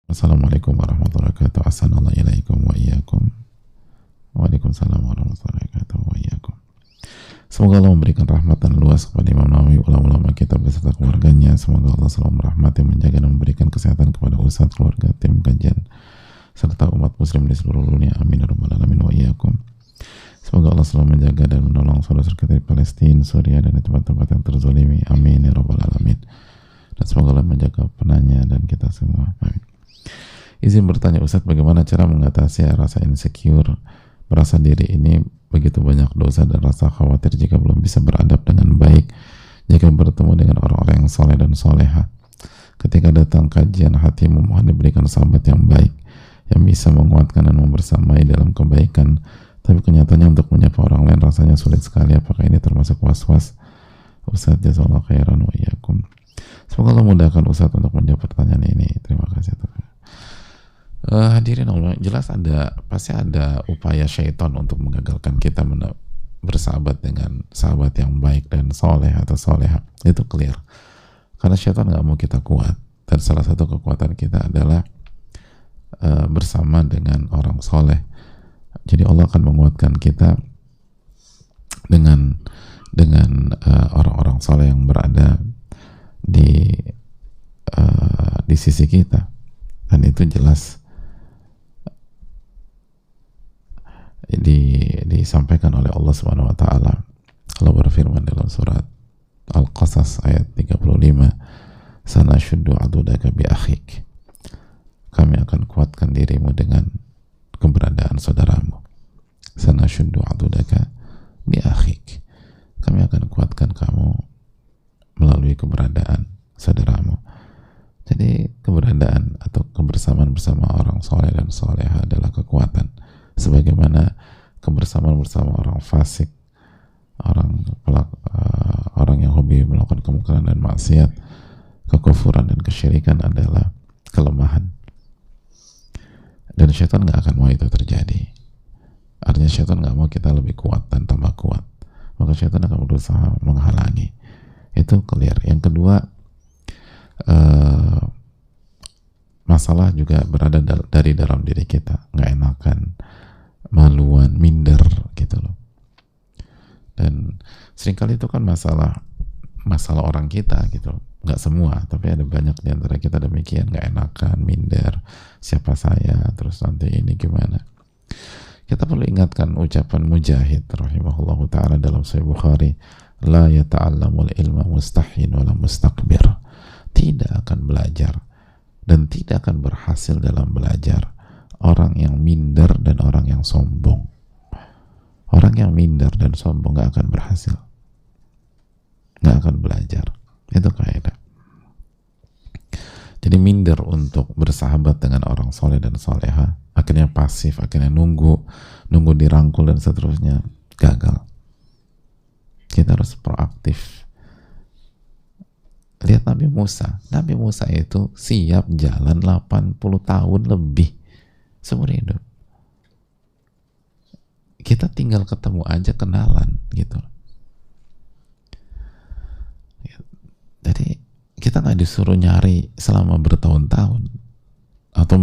Assalamualaikum warahmatullahi wabarakatuh. Assalamualaikum wa iyyakum. Waalaikumsalam warahmatullahi wabarakatuh wa iyyakum. Semoga Allah memberikan rahmat dan luas kepada Imam Nawawi, ulama-ulama kita beserta keluarganya. Semoga Allah selalu merahmati, menjaga dan memberikan kesehatan kepada ustadz, keluarga, tim kajian, serta umat muslim di seluruh dunia. Amin ya rabbal alamin wa iyyakum. Semoga Allah selalu menjaga dan menolong saudara kita di Palestina, Suriah, dan di tempat-tempat yang terzalimi. Amin ya rabbal alamin. Dan semoga Allah menjaga penanya dan kita semua. Amin. Izin bertanya Ustadz, bagaimana cara mengatasi rasa insecure, merasa diri ini begitu banyak dosa dan rasa khawatir jika belum bisa beradab dengan baik jika bertemu dengan orang-orang yang soleh dan soleha. Ketika datang kajian, hati memohon diberikan sahabat yang baik yang bisa menguatkan dan membersamai dalam kebaikan, tapi kenyataannya untuk menyapa orang lain rasanya sulit sekali. Apakah ini termasuk was-was? Ustadz, jazakallahu khairan wa iyyakum. Semoga Allah mudahkan Ustadz untuk menjawab pertanyaan ini. Terima kasih. Hadirin Allah, jelas pasti ada upaya syaitan untuk menggagalkan kita bersahabat dengan sahabat yang baik dan soleh atau soleha. Itu clear. Karena syaitan nggak mau kita kuat. Dan salah satu kekuatan kita adalah bersama dengan orang soleh. Jadi Allah akan menguatkan kita dengan orang-orang soleh yang berada di sisi kita. Dan itu jelas disampaikan oleh Allah Subhanahu wa taala. Allah berfirman dalam surat Al-Qasas ayat 35, "Sanashuddu 'adudaka bi akhik." Kami akan kuatkan dirimu dengan keberadaan saudaramu. Sanashuddu 'adudaka bi akhik. Kami akan kuatkan kamu melalui keberadaan saudaramu. Jadi keberadaan atau kebersamaan bersama orang soleh dan soleha adalah kekuatan. Sebagaimana kebersamaan bersama orang fasik, orang yang hobi melakukan kemungkaran dan maksiat, kekufuran dan kesyirikan adalah kelemahan. Dan syaitan nggak akan mau itu terjadi. Artinya syaitan nggak mau kita lebih kuat dan tambah kuat. Maka syaitan akan berusaha menghalangi. Itu clear. Yang kedua, masalah juga berada dari dalam diri kita, nggak enakan, maluan, minder gitu loh. Dan seringkali itu kan masalah orang kita gitu loh. Nggak semua, tapi ada banyak di antara kita demikian, nggak enakan, minder, siapa saya, terus nanti ini gimana. Kita perlu ingatkan ucapan Mujahid rahimahullahu ta'ala dalam Sahih Bukhari, la yata'allamul ilma mustahin wala mustakbir. Tidak akan belajar dan tidak akan berhasil dalam belajar orang yang minder dan orang yang sombong. Orang yang minder dan sombong gak akan berhasil, gak akan belajar. Itu kaidah. Jadi minder untuk bersahabat dengan orang soleh dan soleha, akhirnya pasif, akhirnya nunggu dirangkul dan seterusnya, gagal. Kita harus proaktif. Lihat Nabi Musa itu siap jalan 80 tahun lebih seumur hidup. Kita tinggal ketemu aja, kenalan gitu. Jadi kita nggak disuruh nyari selama bertahun-tahun atau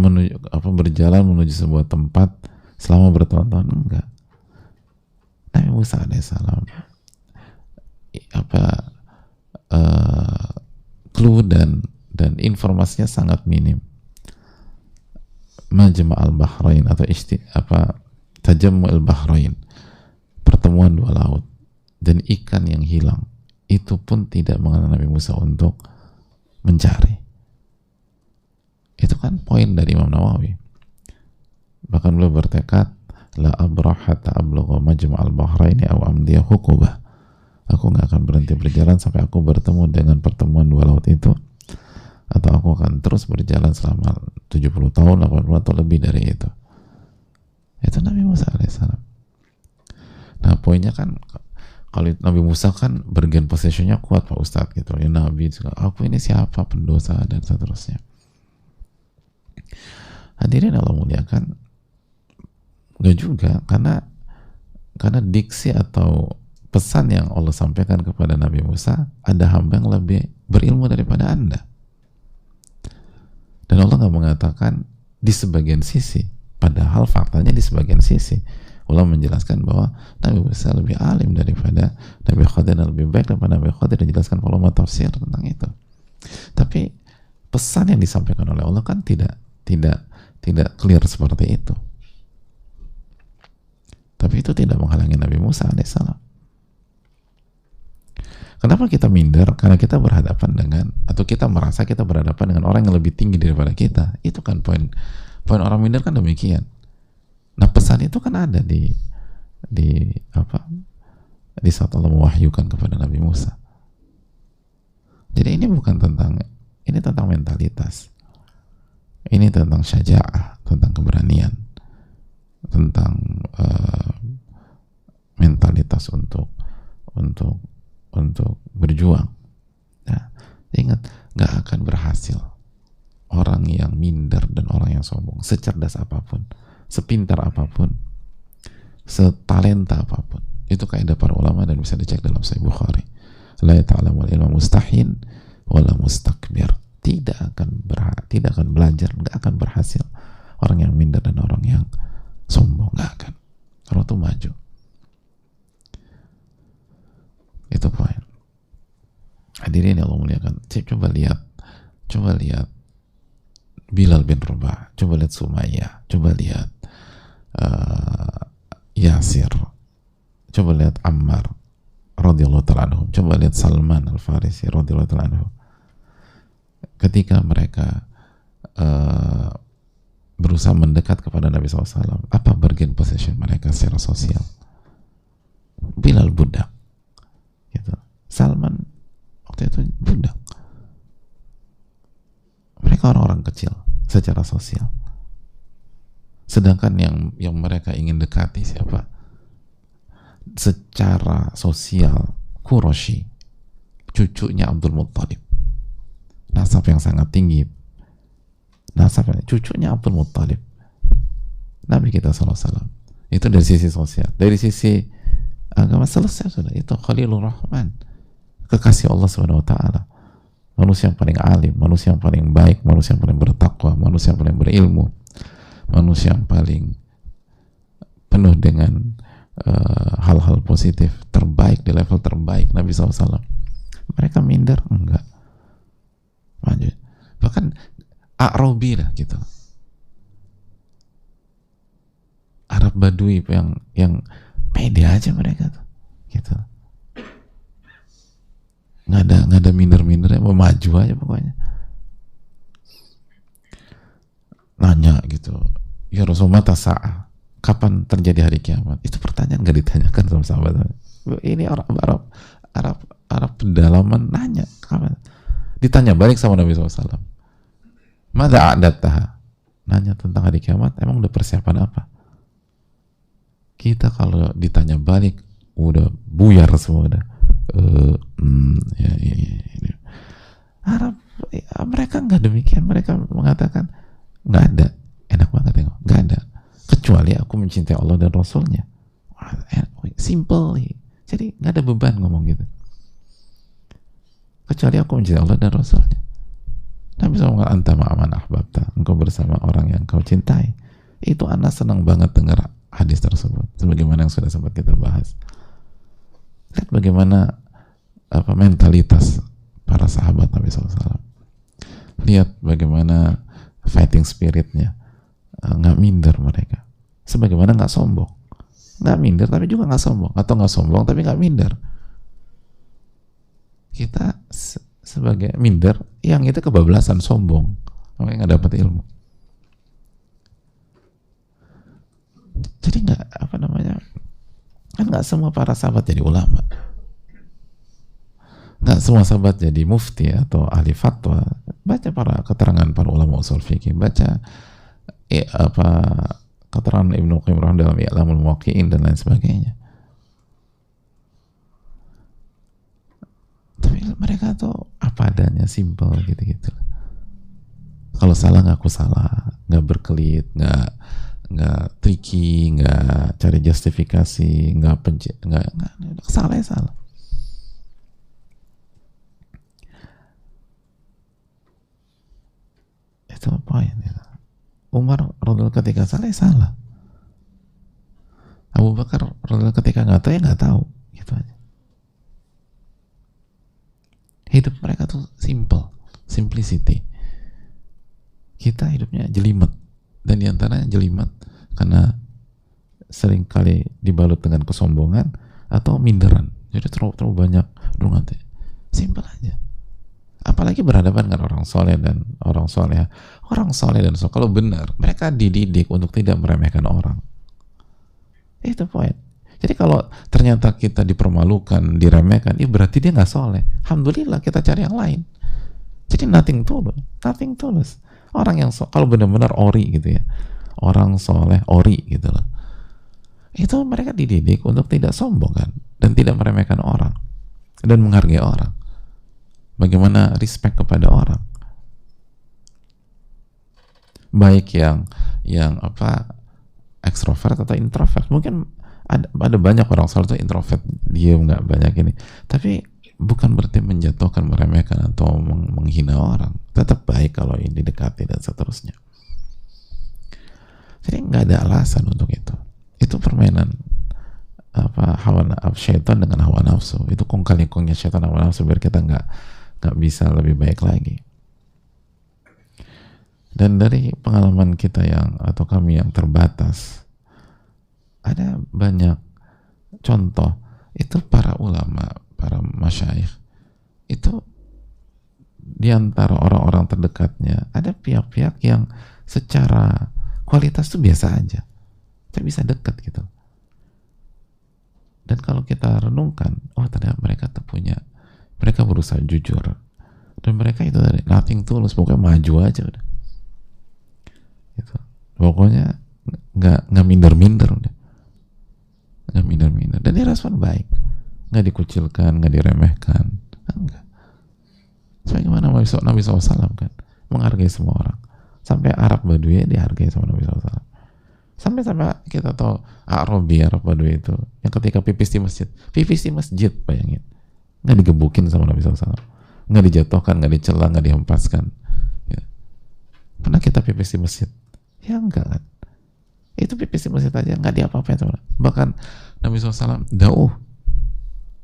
berjalan menuju sebuah tempat selama bertahun-tahun, enggak. Nabi Musa alaihissalam clue dan informasinya sangat minim. Majma' al-Bahrain atau Tajammu al-Bahrain, pertemuan dua laut, dan ikan yang hilang, itu pun tidak mengenal Nabi Musa untuk mencari. Itu kan poin dari Imam Nawawi. Bahkan beliau bertekad, la abraha ta'ablugha majma' al-Bahrain aw amdiya hukubah. Aku gak akan berhenti berjalan sampai aku bertemu dengan pertemuan dua laut itu, atau aku akan terus berjalan selama 70 tahun, 80 atau lebih dari itu. Itu Nabi Musa alaihissalam. Nah poinnya kan, kalau Nabi Musa kan bergen positionnya kuat Pak Ustadz gitu. Ya Nabi, aku ini siapa, pendosa dan seterusnya. Hadirin Allah muliakan, gak juga, karena diksi atau pesan yang Allah sampaikan kepada Nabi Musa, ada hamba yang lebih berilmu daripada Anda. Dan Allah nggak mengatakan di sebagian sisi, padahal faktanya di sebagian sisi. Allah menjelaskan bahwa Nabi Musa lebih alim daripada Nabi Khadir, dan lebih baik daripada Nabi Khadir, dan jelaskan ulama tafsir tentang itu. Tapi pesan yang disampaikan oleh Allah kan tidak clear seperti itu. Tapi itu tidak menghalangi Nabi Musa alaihissalam. Kenapa kita minder? Karena kita berhadapan dengan, atau kita merasa kita berhadapan dengan orang yang lebih tinggi daripada kita. Itu kan poin orang minder kan demikian. Nah, pesan itu kan ada di saat Allah mewahyukan kepada Nabi Musa. Jadi ini bukan tentang, ini tentang mentalitas. Ini tentang syaja'ah, tentang keberanian, tentang mentalitas untuk berjuang. Nah, ingat, nggak akan berhasil orang yang minder dan orang yang sombong, secerdas apapun, sepintar apapun, setalenta apapun. Itu kaidah para ulama dan bisa dicek dalam Sahih Bukhari. La ta'lamul ilma mustahin wala mustakbir. Tidak akan belajar, nggak akan berhasil orang yang minder dan orang yang sombong, nggak akan. Orang itu maju. Itu poin. Hadirin yang Allah muliakan, coba lihat Bilal bin Rabah, coba lihat Sumayyah, coba lihat Yasir, coba lihat Ammar radhiyallahu ta'ala anhum, coba lihat Salman al-Farisi radhiyallahu ta'ala anhum. Ketika mereka berusaha mendekat kepada Nabi SAW, apa bargain position mereka secara sosial? Bilal budak, gitu. Salman waktu itu budak. Mereka orang-orang kecil secara sosial. Sedangkan yang mereka ingin dekati siapa? Secara sosial Quraisy, cucunya Abdul Muttalib, nasab yang sangat tinggi. Nasabnya cucunya Abdul Muttalib, Nabi kita SAW. Itu dari sisi sosial. Dari sisi agama selesai sudah. Itu Khalilur Rahman, kekasih Allah Subhanahu wa taala. Manusia yang paling alim, manusia yang paling baik, manusia yang paling bertakwa, manusia yang paling berilmu, manusia yang paling penuh dengan hal-hal positif, terbaik, di level terbaik Nabi SAW. Mereka minder? Enggak. Maju. Bahkan A'rabi lah gitu, Arab Badui yang pede aja mereka tuh, gitu. Nggak ada minder-mindernya, mau maju aja pokoknya. Nanya gitu, ya Rasulullah, mata sa'ah, kapan terjadi hari kiamat? Itu pertanyaan nggak ditanyakan sama sahabat. Ini Arab pedalaman nanya kapan? Ditanya balik sama Nabi SAW. Mada a'dattaha? Nanya tentang hari kiamat, emang udah persiapan apa? Kita kalau ditanya balik udah buyar semua udah. Ya. Arab, mereka nggak demikian. Mereka mengatakan nggak ada, enak banget ya, nggak ada, kecuali aku mencintai Allah dan Rasulnya. Simple. Jadi nggak ada beban ngomong gitu. Kecuali aku mencintai Allah dan Rasulnya. Nabi SAW, anta ma'aman ahbabta, engkau bersama orang yang kau cintai. Itu Ana senang banget dengar hadis tersebut, sebagaimana yang sudah sempat kita bahas. Lihat bagaimana mentalitas para sahabat Nabi SAW. Lihat bagaimana fighting spiritnya, nggak minder mereka. Sebagaimana nggak sombong, nggak minder tapi juga nggak sombong, atau nggak sombong tapi nggak minder. Kita sebagai minder, yang itu kebablasan, sombong, makanya nggak dapat ilmu. Jadi kan nggak semua para sahabat jadi ulama, nggak semua sahabat jadi mufti atau ahli fatwa. Baca keterangan para ulama usul fikih, baca keterangan Ibnu Qayyim dalam I'lamul Muwaqqi'in dan lain sebagainya. Tapi mereka tuh apa adanya, simple gitu-gitu. Kalau salah ngaku salah, nggak berkelit, nggak tricky, nggak cari justifikasi, nggak salah ya salah. Itu poin gitu. Umar radhiyallahu ketika salah ya salah. Abu Bakar radhiyallahu ketika nggak tahu ya nggak tahu, gitu aja. Hidup mereka tuh simple, simplicity. Kita hidupnya jelimet, dan diantaranya jelimet karena seringkali dibalut dengan kesombongan atau minderan. Jadi terlalu banyak nanti. Simple aja. Apalagi berhadapan dengan orang soleh dan orang soleh. Orang soleh dan soleh, kalau benar, mereka dididik untuk tidak meremehkan orang. Itu poin. Jadi kalau ternyata kita dipermalukan, diremehkan, berarti dia nggak soleh. Alhamdulillah, kita cari yang lain. Jadi nothing tulus. Orang yang kalau benar-benar ori gitu ya, orang soleh ori gitu loh. Itu mereka dididik untuk tidak sombong kan, dan tidak meremehkan orang, dan menghargai orang. Bagaimana respect kepada orang, baik yang ekstrovert atau introvert. Mungkin ada banyak orang soleh itu introvert, dia nggak banyak ini, tapi bukan berarti menjatuhkan, meremehkan atau menghina orang. Tetap baik kalau ini didekati dan seterusnya. Jadi nggak ada alasan untuk itu. Itu permainan hawa syaitan dengan hawa nafsu. Itu kong kali kongnya syaitan hawa nafsu biar kita nggak bisa lebih baik lagi. Dan dari pengalaman kita atau kami yang terbatas, ada banyak contoh itu para ulama, para masyayikh itu diantara orang-orang terdekatnya ada pihak-pihak yang secara kualitas itu biasa aja, tapi bisa dekat gitu. Dan kalau kita renungkan, ternyata mereka mereka berusaha jujur, dan mereka itu dari nothing tulus, pokoknya maju aja udah gitu. Pokoknya nggak minder-minder udah, nggak minder-minder, dan dia respon baik, nggak dikucilkan, nggak diremehkan, enggak. Sebagaimana Nabi SAW kan menghargai semua orang, sampai Arab Badui dihargai sama Nabi SAW. Sampai kita tahu Arab Badui itu yang ketika pipis di masjid, bayangin, nggak digebukin sama Nabi SAW, nggak dijatuhkan, nggak dicela, nggak dihempaskan. Ya. Pernah kita pipis di masjid? Ya enggak kan? Itu pipis di masjid aja nggak diapa-apain sama. Bahkan Nabi SAW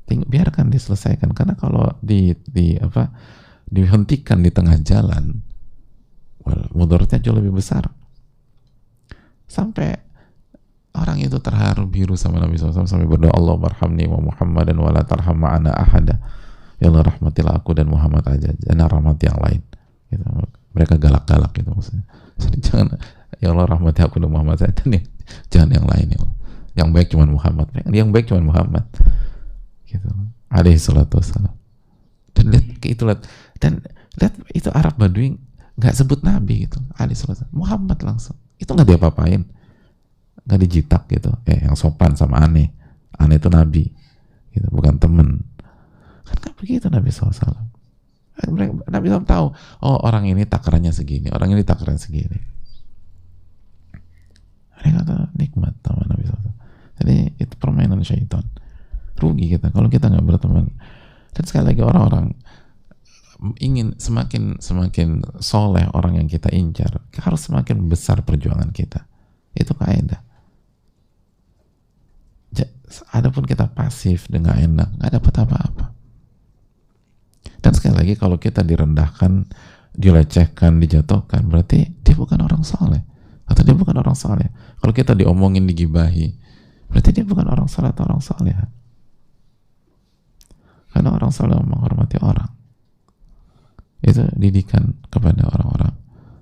biarkan diselesaikan, karena kalau dihentikan di tengah jalan, mudaratnya jauh lebih besar. Sampai orang itu terharu biru sama Nabi SAW sampai berdoa, Allah marhamni wa Muhammadan wa la tarham ma'ana ahada. Ya Allah, rahmatilah aku dan Muhammad aja, jangan rahmati yang lain gitu. Mereka galak-galak gitu maksudnya. Jadi jangan, ya Allah rahmati aku dan Muhammad saja, jangan yang lain ya Allah. Yang baik cuma Muhammad, yang baik cuma Muhammad gitu, alaihi salatu wassalam. Dan lihat itu Arab Badui nggak sebut Nabi gitu, alaihi salatu wassalam, Muhammad langsung. Itu nggak diapa-apain, nggak dijitak gitu. Yang sopan sama aneh itu Nabi gitu, bukan temen. Kan nggak begitu Nabi SAW. Nabi SAW tahu, orang ini takarannya segini, orang ini takarannya segini. Mereka kata nikmat sama Nabi SAW. Jadi itu permainan syaitan. Rugi kita kalau kita nggak berteman. Dan sekali lagi, orang-orang ingin semakin soleh orang yang kita incar, harus semakin besar perjuangan kita. Itu kaidah. Adapun kita pasif dengan enak, nggak dapat apa-apa. Dan sekali lagi, kalau kita direndahkan, dilecehkan, dijatuhkan, berarti dia bukan orang soleh, atau dia bukan orang soleh. Kalau kita diomongin, digibahi, berarti dia bukan orang soleh atau orang soleh. Karena orang soleh menghormati orang. Itu didikan kepada orang-orang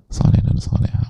soleh dan solehah.